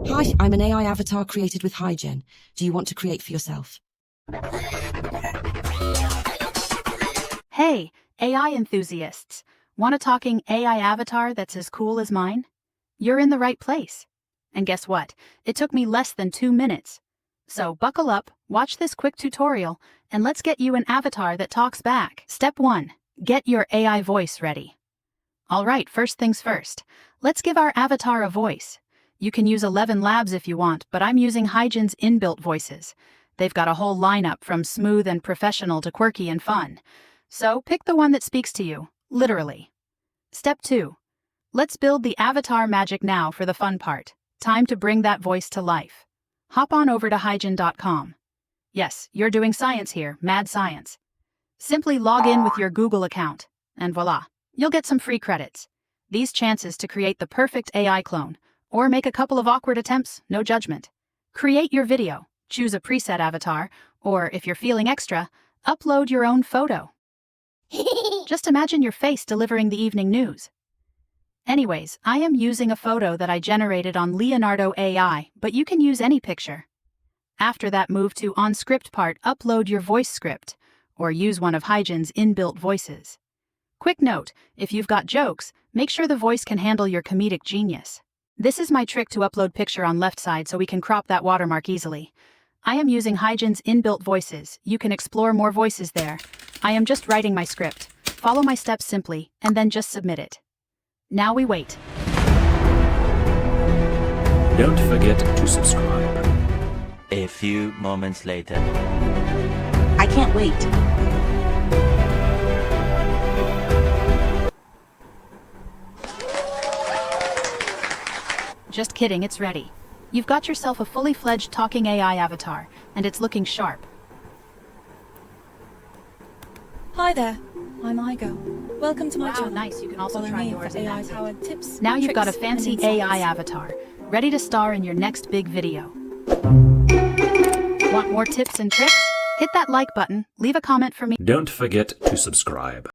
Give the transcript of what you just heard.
Hi, I'm an AI avatar created with HiGen. Do you want to create for yourself? Hey, AI enthusiasts. Want a talking AI avatar that's as cool as mine? You're in the right place. And guess what? It took me less than 2 minutes. So buckle up, watch this quick tutorial, and let's get you an avatar that talks back. Step 1. Get your AI voice ready. Alright, first things first. Let's give our avatar a voice. You can use 11 Labs if you want, but I'm using HiGen's inbuilt voices. They've got a whole lineup from smooth and professional to quirky and fun. So pick the one that speaks to you, literally. Step 2. Let's build the avatar magic now for the fun part. Time to bring that voice to life. Hop on over to higen.com. Yes, you're doing science here, mad science. Simply log in with your Google account, and voila, you'll get some free credits. These chances to create the perfect AI clone, or make a couple of awkward attempts, no judgment. Create your video, choose a preset avatar, or if you're feeling extra, upload your own photo. Just imagine your face delivering the evening news. Anyways, I am using a photo that I generated on Leonardo AI, but you can use any picture. After that, move to on-script part, upload your voice script, or use one of HiGen's inbuilt voices. Quick note, if you've got jokes, make sure the voice can handle your comedic genius. This is my trick to upload picture on left side so we can crop that watermark easily. I am using HiGen's inbuilt voices. You can explore more voices there. I am just writing my script. Follow my steps simply, and then just submit it. Now we wait. Don't forget to subscribe. A few moments later. I can't wait. Just kidding, it's ready. You've got yourself a fully fledged talking AI avatar, and it's looking sharp. Hi there, I'm Igo. Welcome to my Wow, channel. nice. You can also Follow try me yours for and AI that's it. powered tips. Now you've got a tricks, fancy and AI insights. avatar, ready to star in your next big video. Want more tips and tricks? Hit that like button, leave a comment for me. Don't forget to subscribe.